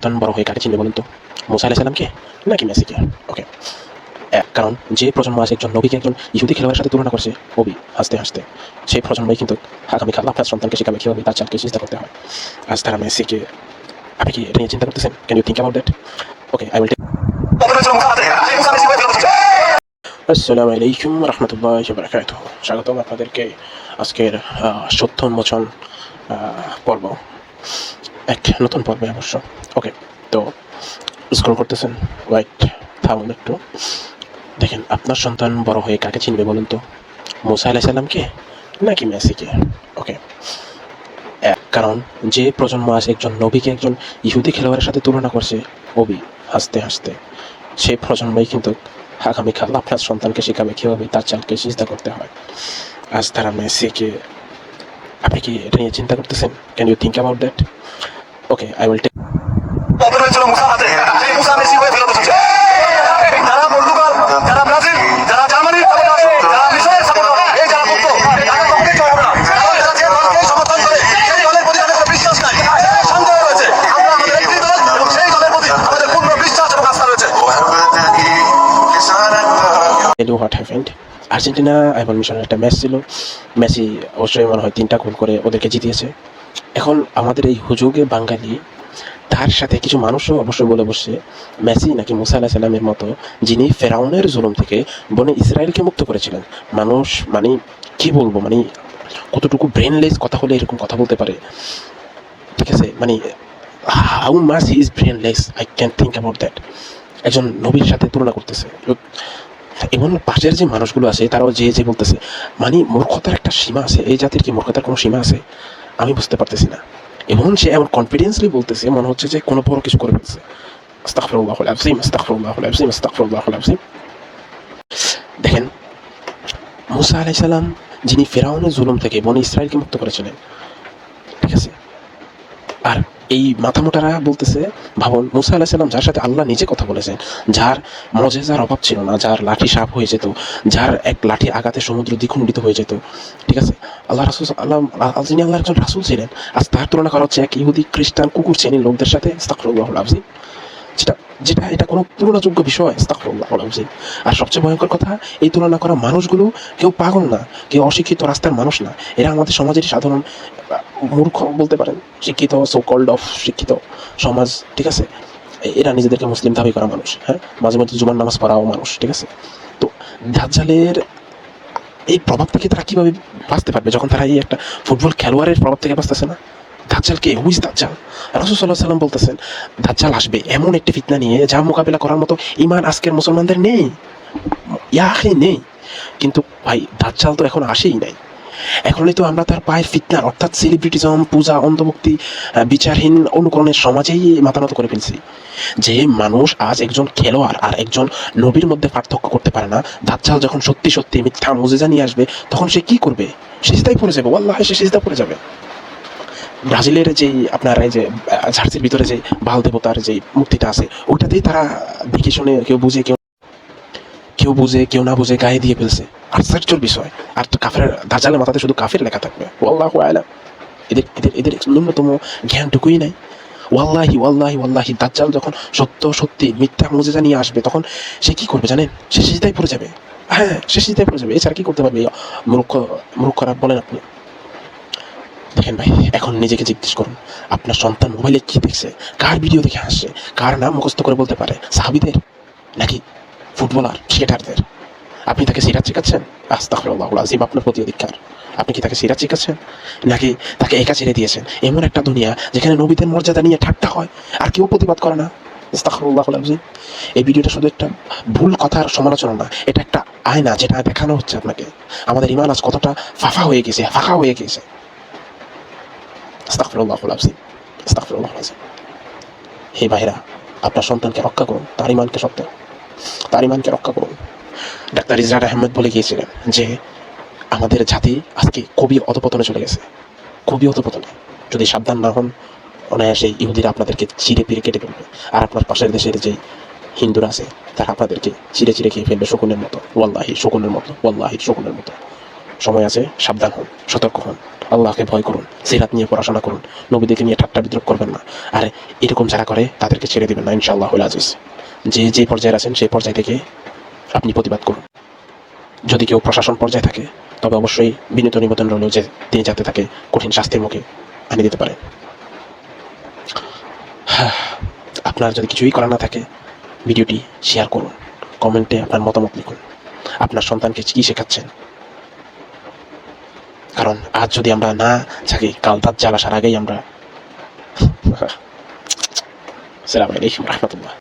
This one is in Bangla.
তখন বড় হয়ে কাকে চিনবে বলুন তো? মুসা আলাইহিস সালামকে নাকি মেসিকে? ওকে। কারণ যে প্রজন্ম আজ একজন নবীকে একজন ইহুদি খেলোয়াড়ের সাথে তুলনা করছে কবি হাসতে হাসতে, সেই প্রজন্মই কিন্তু আগামীকাল আপনার সন্তানকে শেখাবে কীভাবে তার চালকে সিজদা করতে হয়। আজ তারা মেসিকে, আপনি কি এটা নিয়ে চিন্তা করতেছেন? Can you think about that? Okay, I will take. আসসালামু আলাইকুম রহমতুল্লাহি ওয়া বারাকাতুহু। স্বাগতম আপনাদেরকে আজকের সত্য উন্মোচন পর্ব, এক নতুন পর্বে অবশ্য। ওকে, তো স্ক্রল করতেছেন, ওয়াইট থামুন একটু। দেখেন, আপনার সন্তান বড় হয়ে কাকে চিনবে বলুন তো? মুসা আলাইহিস সালামকে নাকি মেসিকে? ওকে। কারণ যে প্রজন্ম আজ একজন নবীকে একজন ইহুদি খেলোয়াড়ের সাথে তুলনা করছে কবি হাসতে হাসতে, সেই প্রজন্মই কিন্তু আগামীকাল আপনার সন্তানকে শেখাবে কীভাবে তার চালকে সিজদা করতে হয়। আজ তারা মেসিকে, আপনি কি এটা নিয়ে চিন্তা করতেছেন? Can you think about that? Okay, I will take. যারা পর্তুগাল, যারা ব্রাজিল, যারা জার্মানি, যারা মিশরের সাপোর্টার, এই যারা ভক্ত, তারা কখনোই জয় হবে না। কারণ তারা যে দলকে সমর্থন করে, সেই দলের প্রতি তাদের কোনো বিশ্বাস নাই, সন্দেহ রয়েছে। আমরা আমাদের একটি দল এবং সেই দলের প্রতি আমাদের পূর্ণ বিশ্বাস এবং আস্থা রয়েছে। What happened? আর্জেন্টিনা এবং মিশরের একটা ম্যাচ ছিল। মেসি অবশ্যই মনে হয় 3টা গোল করে ওদেরকে জিতিয়েছে। এখন আমাদের এই হুজুগে বাঙালি, তার সাথে কিছু মানুষও অবশ্যই বলে বসছে মেসি নাকি মুসা আলাইহিস সালামের মতো, যিনি ফেরাউনের জুলুম থেকে বনে ইসরায়েলকে মুক্ত করেছিলেন। মানুষ মানে কি বলবো, মানে কতটুকু ব্রেনলেস কথা হলে এরকম কথা বলতে পারে? ঠিক আছে, মানে how much he is brainless, I can think about that. একজন নবীর সাথে তুলনা করতেছে। এবং পাশের যে মানুষগুলো আছে তারাও যে বলতেছে, মানে মূর্খতার একটা সীমা আছে। এই জাতির কি মূর্খতার কোনো সীমা আছে? আমি বুঝতে পারতেছি না। এবং সে এমন কনফিডেন্সলি বলতেছে, মনে হচ্ছে যে কোনো বড় কিছু করে ফেলছে। আস্তাগফিরুল্লাহুল আযীম, আস্তাগফিরুল্লাহুল আযীম, আস্তাগফিরুল্লাহুল আযীম। দেখেন, মুসা আলাইহিস সালাম যিনি ফেরাউনের জুলুম থেকে বনি ইসরায়েলকে মুক্ত করেছিলেন, ঠিক আছে, আর এই মাথামোটারা বলতেছে, ভাবুন, মুসা আলাইহিস সালাম যার সাথে আল্লাহ নিজে কথা বলেছেন, যার মজেজার অভাব ছিল না, যার লাঠি সাপ হয়ে যেত, যার এক লাঠি আঘাতে সমুদ্র দ্বিখণ্ডিত হয়ে যেত, ঠিক আছে, আল্লাহ রাসূল, যিনি আল্লাহর একজন রাসূল ছিলেন, আজ তার তুলনা করা হচ্ছে এক ইহুদি খ্রিস্টান কুকুর শ্রেণীর লোকদের সাথে। আস্তাগফিরুল্লাহুল আযীম। যেটা যেটা এটা কোনো তুলনাযোগ্য বিষয়। আস্তাগফিরুল্লাহুল আযীম। আর সবচেয়ে ভয়ঙ্কর কথা, এই তুলনা করা মানুষগুলো কেউ পাগল না, কেউ অশিক্ষিত রাস্তার মানুষ না। এরা আমাদের সমাজের সাধারণ মূর্খ বলতে পারেন, শিক্ষিত, সো কল্ড অফ শিক্ষিত সমাজ, ঠিক আছে। এরা নিজেদেরকে মুসলিম দাবি করা মানুষ, হ্যাঁ, মাঝে মধ্যে জুমার নামাজ পড়াও মানুষ, ঠিক আছে। তো দাজ্জালের এই প্রভাব থেকে তারা কীভাবে বাঁচতে পারবে, যখন তারা এই একটা ফুটবল খেলোয়াড়ের প্রভাব থেকে বাঁচতেছে না? দাজ্জালকে, হুইজ দাজ্জাল? রাসূল সাল্লাল্লাহু আলাইহি ওয়াসাল্লাম বলতেছেন, দাজ্জাল আসবে এমন একটি ফিতনা নিয়ে যা মোকাবিলা করার মতো ঈমান আজকের মুসলমানদের নেই। নেই। কিন্তু ভাই, দাজ্জাল তো এখন আসেই নাই। এখনই তো আমরা তার পায়ের ফিতনার, অর্থাৎ সেলিব্রিটিজম, পূজা, অন্ধভক্তি, বিচারহীন অনুকরণের সমাজেই মাথানত করে ফেলছি। যে মানুষ আজ একজন খেলোয়াড় আর একজন নবীর মধ্যে পার্থক্য করতে পারে না, দাজ্জাল যখন সত্যি সত্যি মিথ্যা মুজিজা নিয়ে আসবে, তখন সে কি করবে? সিজদায় পড়ে যাবে, ওয়াল্লাহি সে সিজদা পড়ে যাবে। ব্রাজিলের যেই আপনার এই যে জার্সির ভিতরে যে বাল দেবতার যে মূর্তিটা আছে, ওইটাতেই তারা দেখে শুনে, কেউ বুঝে কেউ না বুঝে গায়ে দিয়ে ফেলছে। আশ্চর্যের বিষয়। আর কাফের দাজ্জালের মাথাতে শুধু কাফের লেখা থাকবে, ওয়াল্লাহু আ'লাম। এদের ন্যূনতম জ্ঞানটুকুই নাই। ওয়াল্লাহি দাজ্জাল যখন সত্যি মিথ্যা মুজিজা নিয়ে আসবে, তখন সে কি করবে জানেন? সে সিজদায় পড়ে যাবে। হ্যাঁ, সে সিজদায় পড়ে যাবে। এছাড়া কি করতে পারবে মূর্খরা? বলেন আপনি। দেখেন ভাই, এখন নিজেকে জিজ্ঞেস করুন, আপনার সন্তান মোবাইলে কি দেখছে, কার ভিডিও দেখে হাসছে, কার নাম মুখস্থ করে বলতে পারে? সাহাবীদের নাকি ফুটবলার, ক্রিকেটারদের? আপনি তাকে সিরাত শিখাচ্ছেন? আস্তাগফিরুল্লাহুল আযীম, আপনার প্রতি অধিকার। আপনি কি তাকে সিরাত শিখাচ্ছেন, নাকি তাকে একা ছেড়ে দিয়েছেন এমন একটা দুনিয়া যেখানে নবীদের মর্যাদা নিয়ে ঠাট্টা হয় আর কেউ প্রতিবাদ করে না? আস্তাগফিরুল্লাহুল আযীম। এই ভিডিওটা শুধু একটা ভুল কথার সমালোচনা না, এটা একটা আয়না, যেটা দেখানো হচ্ছে আপনাকে আমাদের ঈমান আজ কতটা ফাঁকা হয়ে গেছে। আস্তাগফিরুল্লাহুল আযীম, আস্তাগফিরুল্লাহুল আযীম। হে ভাইরা, আপনার সন্তানকে রক্ষা করুন, তার ঈমানকে রক্ষা করুন। ডাক্তার ইসরাত আহমেদ বলে গিয়েছিলেন যে আমাদের জাতি আজকে খুবই অধপতনে চলে গেছে, খুবই অধপতনে। যদি সাবধান না হন, অনায়াসে ইহুদিরা আপনাদেরকে চিড়ে পিড়ে কেটে ফেলবে। আর আপনার পাশের দেশের যে হিন্দুরা আছে, তারা আপনাদেরকে চিড়ে খেয়ে ফেলবে শকুনের মতো। ওয়াল্লাহি শকুনের মতো। সময় আছে, সাবধান হন, সতর্ক হন, আল্লাহকে ভয় করুন, সিরাত নিয়ে পড়াশোনা করুন, নবীদেরকে নিয়ে ঠাট্টা বিদ্রুপ করবেন না। আর এরকম যারা করে তাদেরকে ছেড়ে দেবেন না ইনশাআল্লাহুল আজিজ। যে পর্যায়ে আছেন সেই পর্যায় থেকে আপনি প্রতিবাদ করুন। যদি কেউ প্রশাসন পর্যায়ে থাকে তবে অবশ্যই বিনীত নিবেদন রইল যে তিনি যাতে তাকে কঠিন শাস্তির মুখে আনিয়ে দিতে পারেন। আপনার যদি কিছুই করার না থাকে ভিডিওটি শেয়ার করুন, কমেন্টে আপনার মতামত লিখুন, আপনার সন্তানকে কী শেখাচ্ছেন। কারণ আজ যদি আমরা না থাকি কাল তার জ্বালা আসার আগেই আমরা। আসসালামু আলাইকুম রহমতুল্লাহ।